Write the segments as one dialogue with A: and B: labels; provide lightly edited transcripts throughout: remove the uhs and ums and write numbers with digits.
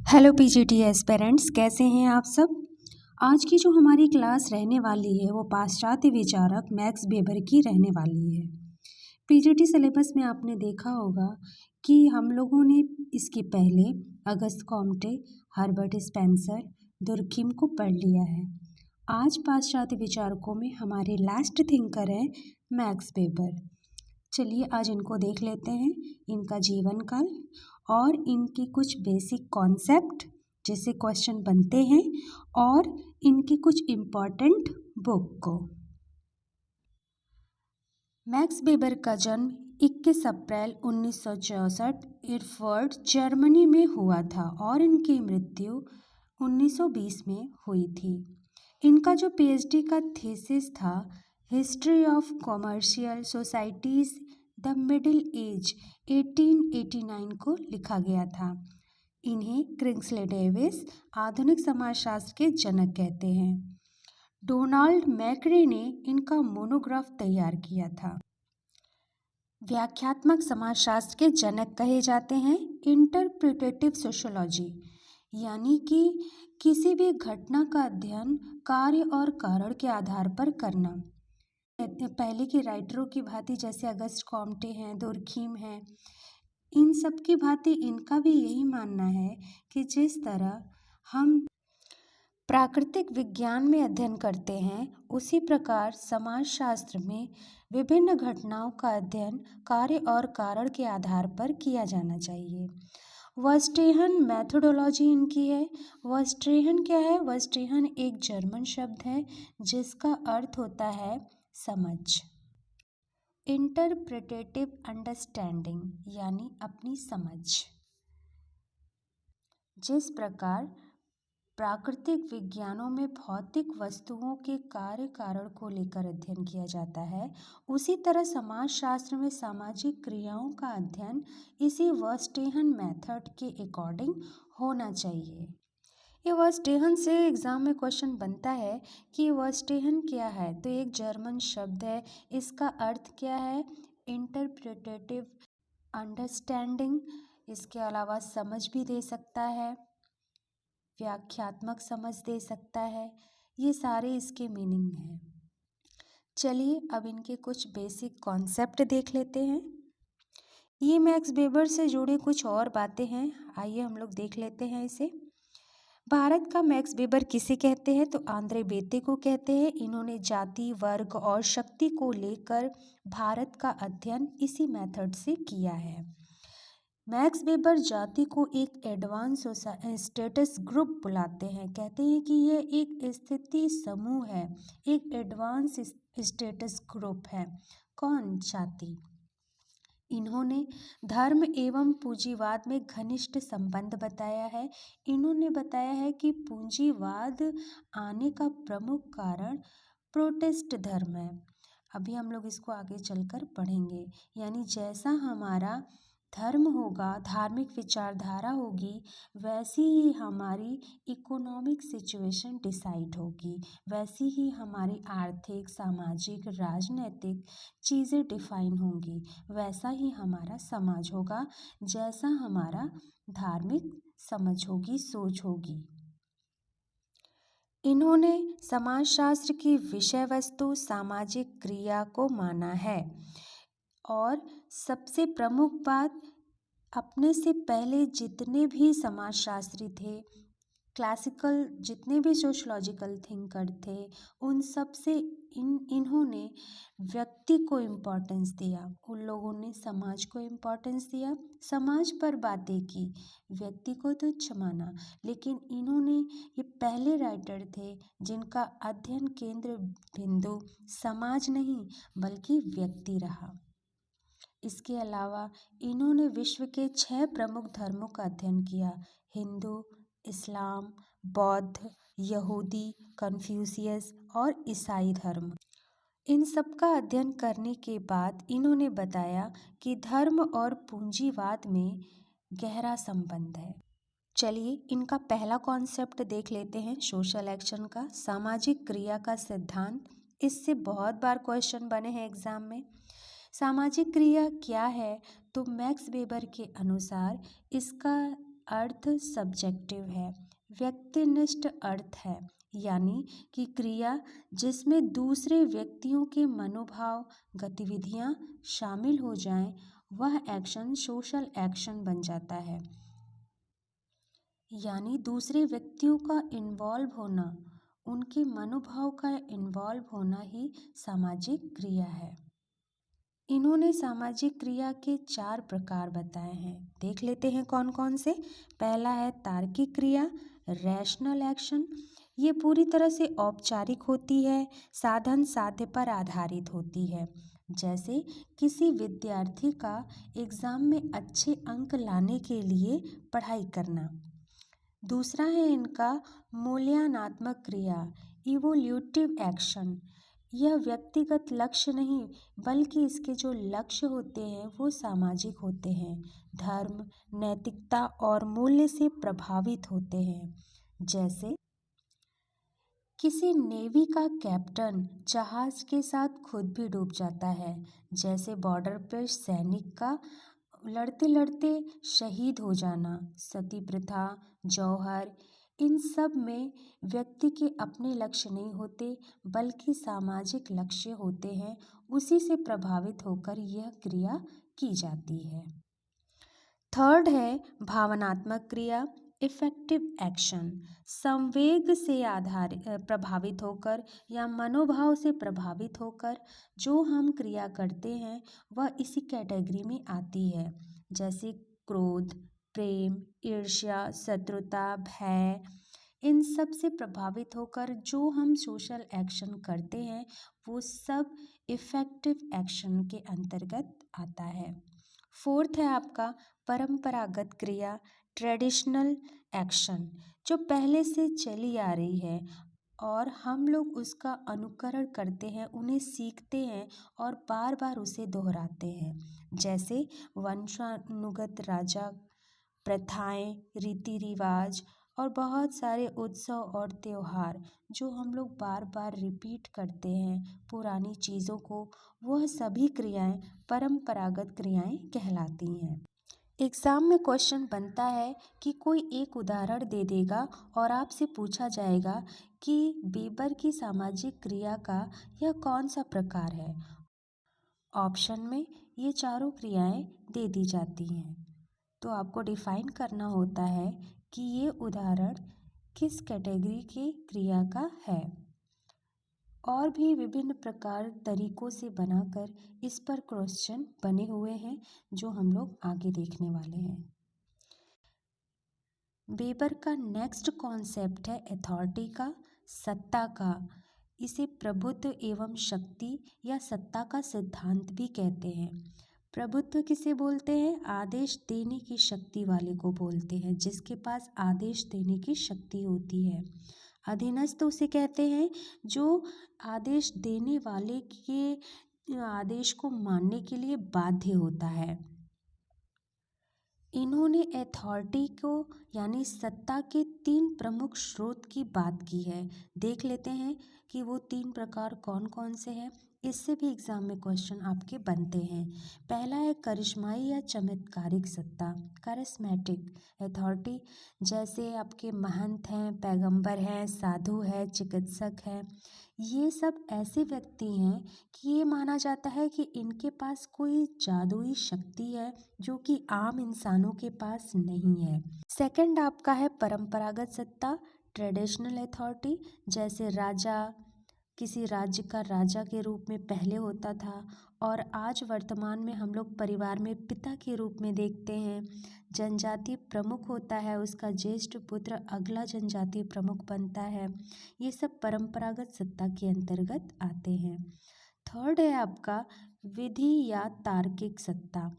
A: Hello PGT aspirants, कैसे हैं आप सब। आज की जो हमारी क्लास रहने वाली है वो पाश्चात्य विचारक मैक्स वेबर की रहने वाली है। पीजीटी सिलेबस में आपने देखा होगा कि हम लोगों ने इसके पहले अगस्त कॉम्टे, हर्बर्ट स्पेंसर, दुर्खिम को पढ़ लिया है। आज पाश्चात्य विचारकों में हमारे लास्ट थिंकर हैं मैक्स वेबर। चलिए आज इनको देख लेते हैं, इनका जीवन काल और इनकी कुछ बेसिक कॉन्सेप्ट जैसे क्वेश्चन बनते हैं और इनकी कुछ इम्पॉर्टेंट बुक को। मैक्स वेबर का जन्म 21 अप्रैल 1964 इरफर्ट जर्मनी में हुआ था और इनकी मृत्यु 1920 में हुई थी। इनका जो पीएचडी का थीसिस था history of commercial societies the middle age 1889 को लिखा गया था। इन्हें किंग्सले डेविस आधुनिक समाजशास्त्र के जनक कहते हैं। डोनाल्ड मैक्रे ने इनका मोनोग्राफ तैयार किया था। व्याख्यात्मक समाजशास्त्र के जनक कहे जाते हैं। इंटरप्रिटेटिव सोशियोलॉजी यानी कि किसी भी घटना का अध्ययन कार्य और कारण के आधार पर करना। पहले के राइटरों की भांति जैसे अगस्त कॉम्टे हैं, दुर्खिम हैं, इन सब की भांति इनका भी यही मानना है कि जिस तरह हम प्राकृतिक विज्ञान में अध्ययन करते हैं उसी प्रकार समाजशास्त्र में विभिन्न घटनाओं का अध्ययन कार्य और कारण के आधार पर किया जाना चाहिए। वर्स्टेहन मेथोडोलॉजी इनकी है। वर्स्टेहन क्या है? वर्स्टेहन एक जर्मन शब्द है जिसका अर्थ होता है समझ। इंटरप्रिटेटिव अंडरस्टैंडिंग यानी अपनी समझ। जिस प्रकार प्राकृतिक विज्ञानों में भौतिक वस्तुओं के कार्य कारण को लेकर अध्ययन किया जाता है उसी तरह समाजशास्त्र में सामाजिक क्रियाओं का अध्ययन इसी वर्स्टेहन मेथड के अकॉर्डिंग होना चाहिए। ये वर्स्टेहन से एग्ज़ाम में क्वेश्चन बनता है कि वर्स्टेहन क्या है, तो एक जर्मन शब्द है, इसका अर्थ क्या है? Interpretative understanding. इसके अलावा समझ भी दे सकता है, व्याख्यात्मक समझ दे सकता है, ये सारे इसके मीनिंग हैं। चलिए अब इनके कुछ बेसिक कॉन्सेप्ट देख लेते हैं। ये मैक्स वेबर से जुड़े कुछ और बातें हैं, आइए हम लोग देख लेते हैं इसे। भारत का मैक्स वेबर किसे कहते हैं? तो आंद्रे बेते को कहते हैं। इन्होंने जाति, वर्ग और शक्ति को लेकर भारत का अध्ययन इसी मेथड से किया है। मैक्स वेबर जाति को एक एडवांस स्टेटस ग्रुप बुलाते हैं। कहते हैं कि यह एक स्थिति समूह है, एक एडवांस स्टेटस ग्रुप है। कौन? जाति। इन्होंने धर्म एवं पूंजीवाद में घनिष्ठ संबंध बताया है। इन्होंने बताया है कि पूंजीवाद आने का प्रमुख कारण प्रोटेस्ट धर्म है। अभी हम लोग इसको आगे चलकर पढ़ेंगे। यानी जैसा हमारा धर्म होगा, धार्मिक विचारधारा होगी, वैसी ही हमारी इकोनॉमिक सिचुएशन डिसाइड होगी, वैसी ही हमारी आर्थिक, सामाजिक, राजनीतिक चीज़ें डिफाइन होंगी, वैसा ही हमारा समाज होगा, जैसा हमारा धार्मिक समझ होगी, सोच होगी। इन्होंने समाजशास्त्र की विषय वस्तु सामाजिक क्रिया को माना है और सबसे प्रमुख बात, अपने से पहले जितने भी समाजशास्त्री थे, क्लासिकल जितने भी सोशलॉजिकल थिंकर थे, उन सब से इन्होंने व्यक्ति को इम्पोर्टेंस दिया। उन लोगों ने समाज को इम्पोर्टेंस दिया, समाज पर बातें की, व्यक्ति को तुच्छ माना। लेकिन इन्होंने ये पहले राइटर थे जिनका अध्ययन केंद्र बिंदु समाज नहीं बल्कि व्यक्ति रहा। इसके अलावा इन्होंने विश्व के 6 प्रमुख धर्मों का अध्ययन किया: हिंदू, इस्लाम, बौद्ध, यहूदी, कन्फ्यूशियस और ईसाई धर्म। इन सब का अध्ययन करने के बाद इन्होंने बताया कि धर्म और पूंजीवाद में गहरा संबंध है। चलिए इनका पहला कॉन्सेप्ट देख लेते हैं, सोशल एक्शन का, सामाजिक क्रिया का सिद्धांत। इससे बहुत बार क्वेश्चन बने हैं एग्जाम में। सामाजिक क्रिया क्या है? तो मैक्स वेबर के अनुसार इसका अर्थ सब्जेक्टिव है, व्यक्तिनिष्ठ अर्थ है, यानी कि क्रिया जिसमें दूसरे व्यक्तियों के मनोभाव गतिविधियां शामिल हो जाएं, वह एक्शन सोशल एक्शन बन जाता है। यानी दूसरे व्यक्तियों का इन्वॉल्व होना, उनके मनोभाव का इन्वॉल्व होना ही सामाजिक क्रिया है। इन्होंने सामाजिक क्रिया के 4 प्रकार बताए हैं, देख लेते हैं कौन कौन से। पहला है तार्किक क्रिया, रैशनल एक्शन। ये पूरी तरह से औपचारिक होती है, साधन साध्य पर आधारित होती है। जैसे किसी विद्यार्थी का एग्ज़ाम में अच्छे अंक लाने के लिए पढ़ाई करना। दूसरा है इनका मूल्यांकनात्मक क्रिया, इवोल्यूटिव एक्शन। यह व्यक्तिगत लक्ष्य नहीं बल्कि इसके जो लक्ष्य होते हैं वो सामाजिक होते हैं, धर्म, नैतिकता और मूल्य से प्रभावित होते हैं। जैसे किसी नेवी का कैप्टन जहाज के साथ खुद भी डूब जाता है, जैसे बॉर्डर पर सैनिक का लड़ते लड़ते शहीद हो जाना। सती प्रथा, जौहर, इन सब में व्यक्ति के अपने लक्ष्य नहीं होते बल्कि सामाजिक लक्ष्य होते हैं, उसी से प्रभावित होकर यह क्रिया की जाती है। थर्ड है भावनात्मक क्रिया, इफेक्टिव एक्शन। संवेग से प्रभावित होकर या मनोभाव से प्रभावित होकर जो हम क्रिया करते हैं वह इसी कैटेगरी में आती है। जैसे क्रोध, प्रेम, ईर्ष्या, शत्रुता, भय, इन सब से प्रभावित होकर जो हम सोशल एक्शन करते हैं वो सब इफेक्टिव एक्शन के अंतर्गत आता है। फोर्थ है आपका परंपरागत क्रिया, ट्रेडिशनल एक्शन, जो पहले से चली आ रही है और हम लोग उसका अनुकरण करते हैं, उन्हें सीखते हैं और बार बार उसे दोहराते हैं। जैसे वंशानुगत राजा प्रथाएं, रीति रिवाज और बहुत सारे उत्सव और त्योहार जो हम लोग बार बार रिपीट करते हैं पुरानी चीज़ों को, वह सभी क्रियाएं परंपरागत क्रियाएं कहलाती हैं। एग्ज़ाम में क्वेश्चन बनता है कि कोई एक उदाहरण दे देगा और आपसे पूछा जाएगा कि बेबर की सामाजिक क्रिया का यह कौन सा प्रकार है। ऑप्शन में ये चारों क्रियाएं दे दी जाती हैं, तो आपको डिफाइन करना होता है कि ये उदाहरण किस कैटेगरी की क्रिया का है। और भी विभिन्न प्रकार तरीकों से बनाकर इस पर क्वेश्चन बने हुए हैं जो हम लोग आगे देखने वाले हैं। बेबर का नेक्स्ट कॉन्सेप्ट है अथॉरिटी का, सत्ता का। इसे प्रभुत्व एवं शक्ति या सत्ता का सिद्धांत भी कहते हैं। प्रभुत्व किसे बोलते हैं? आदेश देने की शक्ति वाले को बोलते हैं, जिसके पास आदेश देने की शक्ति होती है। अधीनस्थ उसे कहते हैं जो आदेश देने वाले के आदेश को मानने के लिए बाध्य होता है। इन्होंने अथॉरिटी को यानी सत्ता के 3 प्रमुख स्रोत की बात की है। देख लेते हैं कि वो 3 प्रकार कौन कौन से हैं। इससे भी एग्ज़ाम में क्वेश्चन आपके बनते हैं। पहला है करिश्माई या चमत्कारिक सत्ता, करिश्मेटिक अथॉरिटी। जैसे आपके महंत हैं, पैगंबर हैं, साधु है, चिकित्सक हैं। ये सब ऐसे व्यक्ति हैं कि ये माना जाता है कि इनके पास कोई जादुई शक्ति है जो कि आम इंसानों के पास नहीं है। सेकंड आपका है परंपरागत सत्ता, ट्रेडिशनल अथॉरिटी। जैसे राजा किसी राज्य का राजा के रूप में पहले होता था और आज वर्तमान में हम लोग परिवार में पिता के रूप में देखते हैं। जनजाति प्रमुख होता है, उसका ज्येष्ठ पुत्र अगला जनजाति प्रमुख बनता है। ये सब परंपरागत सत्ता के अंतर्गत आते हैं। थर्ड है आपका विधि या तार्किक सत्ता,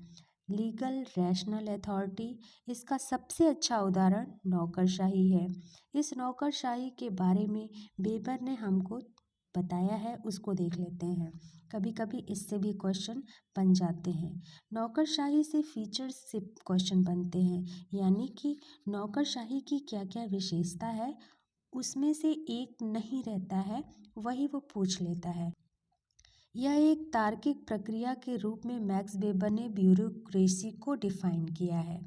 A: लीगल रैशनल अथॉरिटी। इसका सबसे अच्छा उदाहरण नौकरशाही है। इस नौकरशाही के बारे में बेबर ने हमको बताया है, उसको देख लेते हैं। कभी कभी इससे भी क्वेश्चन बन जाते हैं। नौकरशाही से फीचर्स से क्वेश्चन बनते हैं, यानी कि नौकरशाही की क्या क्या विशेषता है, उसमें से एक नहीं रहता है, वही वो पूछ लेता है। यह एक तार्किक प्रक्रिया के रूप में मैक्स वेबर ने ब्यूरोक्रेसी को डिफाइन किया है।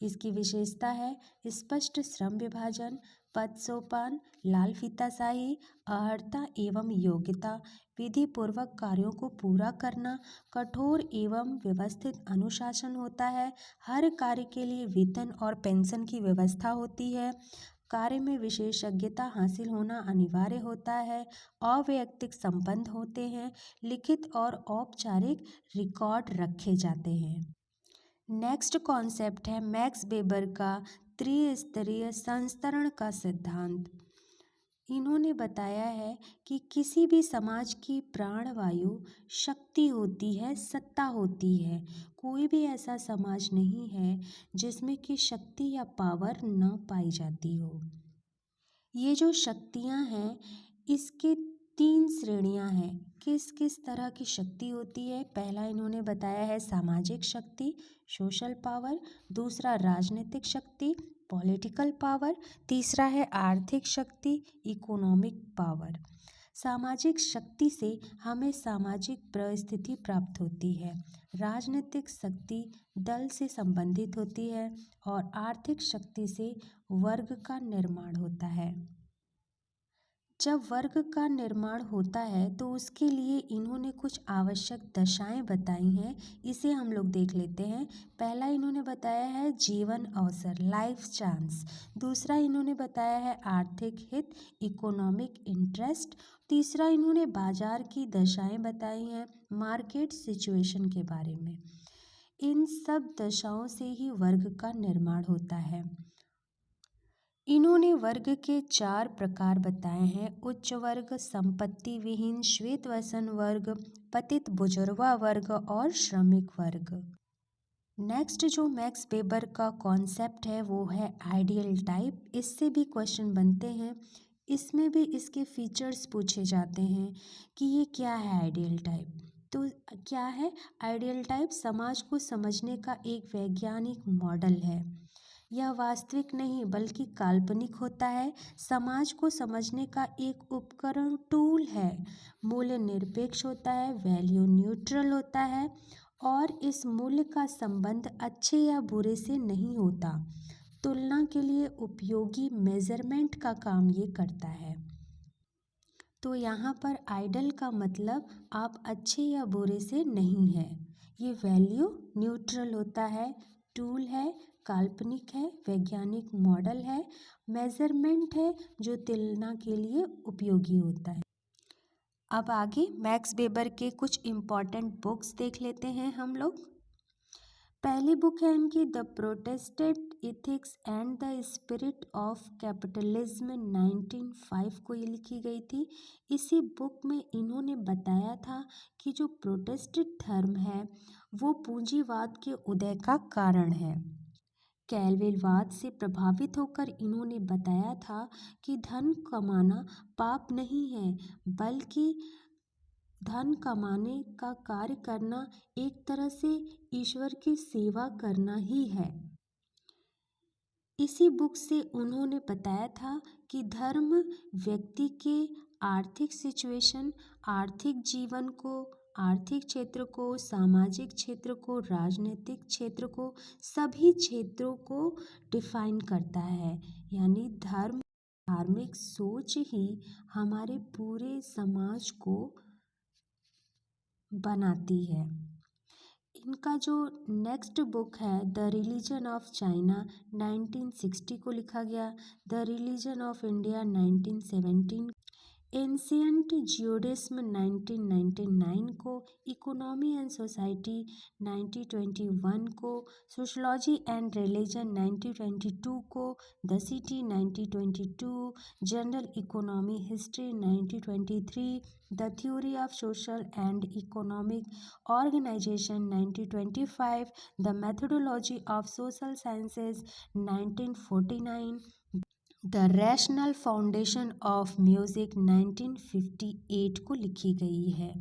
A: इसकी विशेषता है स्पष्ट श्रम विभाजन, पद सोपान, लाल फीताशाही, अर्हता एवं योग्यता, विधि पूर्वक कार्यों को पूरा करना, कठोर एवं व्यवस्थित अनुशासन होता है, हर कार्य के लिए वेतन और पेंशन की व्यवस्था होती है, कार्य में विशेषज्ञता हासिल होना अनिवार्य होता है, अवैयक्तिक संबंध होते हैं, लिखित और औपचारिक रिकॉर्ड रखे जाते हैं। नेक्स्ट कॉन्सेप्ट है मैक्स वेबर का त्रिस्तरीय संस्तरण का सिद्धांत। इन्होंने बताया है कि किसी भी समाज की प्राणवायु शक्ति होती है, सत्ता होती है। कोई भी ऐसा समाज नहीं है जिसमें कि शक्ति या पावर न पाई जाती हो। ये जो शक्तियाँ हैं इसके 3 श्रेणियाँ हैं। किस किस तरह की शक्ति होती है? पहला इन्होंने बताया है सामाजिक शक्ति, सोशल पावर, दूसरा राजनीतिक शक्ति, पॉलिटिकल पावर, तीसरा है आर्थिक शक्ति, इकोनॉमिक पावर। सामाजिक शक्ति से हमें सामाजिक परिस्थिति प्राप्त होती है, राजनीतिक शक्ति दल से संबंधित होती है और आर्थिक शक्ति से वर्ग का निर्माण होता है। जब वर्ग का निर्माण होता है तो उसके लिए इन्होंने कुछ आवश्यक दशाएं बताई हैं, इसे हम लोग देख लेते हैं। पहला इन्होंने बताया है जीवन अवसर, लाइफ चांस। दूसरा इन्होंने बताया है आर्थिक हित, इकोनॉमिक इंटरेस्ट। तीसरा इन्होंने बाजार की दशाएं बताई हैं, मार्केट सिचुएशन के बारे में। इन सब दशाओं से ही वर्ग का निर्माण होता है। इन्होंने वर्ग के 4 प्रकार बताए हैं, उच्च वर्ग, संपत्ति विहीन, श्वेतवसन वर्ग, पतित बुजुर्गा वर्ग और श्रमिक वर्ग। नेक्स्ट जो मैक्स वेबर का कॉन्सेप्ट है वो है आइडियल टाइप। इससे भी क्वेश्चन बनते हैं, इसमें भी इसके फीचर्स पूछे जाते हैं कि ये क्या है आइडियल टाइप। तो क्या है आइडियल टाइप? समाज को समझने का एक वैज्ञानिक मॉडल है। यह वास्तविक नहीं बल्कि काल्पनिक होता है। समाज को समझने का एक उपकरण, टूल है। मूल्य निरपेक्ष होता है, वैल्यू न्यूट्रल होता है और इस मूल्य का संबंध अच्छे या बुरे से नहीं होता। तुलना के लिए उपयोगी मेजरमेंट का काम ये करता है। तो यहाँ पर आइडल का मतलब आप अच्छे या बुरे से नहीं है। ये वैल्यू न्यूट्रल होता है, टूल है, काल्पनिक है, वैज्ञानिक मॉडल है, मेजरमेंट है जो तुलना के लिए उपयोगी होता है। अब आगे मैक्स वेबर के कुछ इम्पॉर्टेंट बुक्स देख लेते हैं हम लोग। पहली बुक है इनकी the Protestant ethics and the spirit of capitalism, 1905 को ये लिखी गई थी। इसी बुक में इन्होंने बताया था कि जो प्रोटेस्टेंट धर्म है वो पूंजीवाद के उदय का कारण है। कैलविनवाद से प्रभावित होकर इन्होंने बताया था कि धन कमाना पाप नहीं है, बल्कि धन कमाने का कार्य करना एक तरह से ईश्वर की सेवा करना ही है। इसी बुक से उन्होंने बताया था कि धर्म व्यक्ति के आर्थिक सिचुएशन, आर्थिक जीवन को, आर्थिक क्षेत्र को, सामाजिक क्षेत्र को, राजनीतिक क्षेत्र को, सभी क्षेत्रों को डिफाइन करता है। यानी धार्मिक सोच ही हमारे पूरे समाज को बनाती है। इनका जो नेक्स्ट बुक है द रिलीजन ऑफ चाइना, 1960 को लिखा गया। The religion of India, 1917। Ancient Judaism, 1999 को। इकोनॉमी एंड सोसाइटी, 1921 को। सोशलॉजी एंड रिलीजन, 1922 को। The city, 1922। General economy history, 1923। The theory of social and economic organisation, 1925। The methodology of social sciences, 1949। The rational foundation of music, 1958 को लिखी गई है।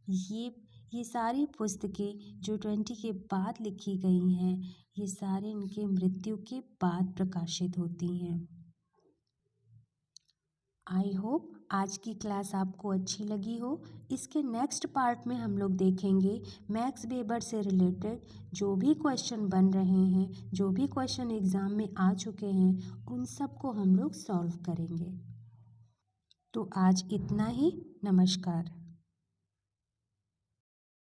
A: ये सारी पुस्तकें जो 20 के बाद लिखी गई हैं, ये सारे इनके मृत्यु के बाद प्रकाशित होती हैं। आई होप आज की क्लास आपको अच्छी लगी हो। इसके नेक्स्ट पार्ट में हम लोग देखेंगे मैक्स वेबर से रिलेटेड जो भी क्वेश्चन बन रहे हैं, जो भी क्वेश्चन एग्ज़ाम में आ चुके हैं, उन सब को हम लोग सॉल्व करेंगे। तो आज इतना ही। नमस्कार।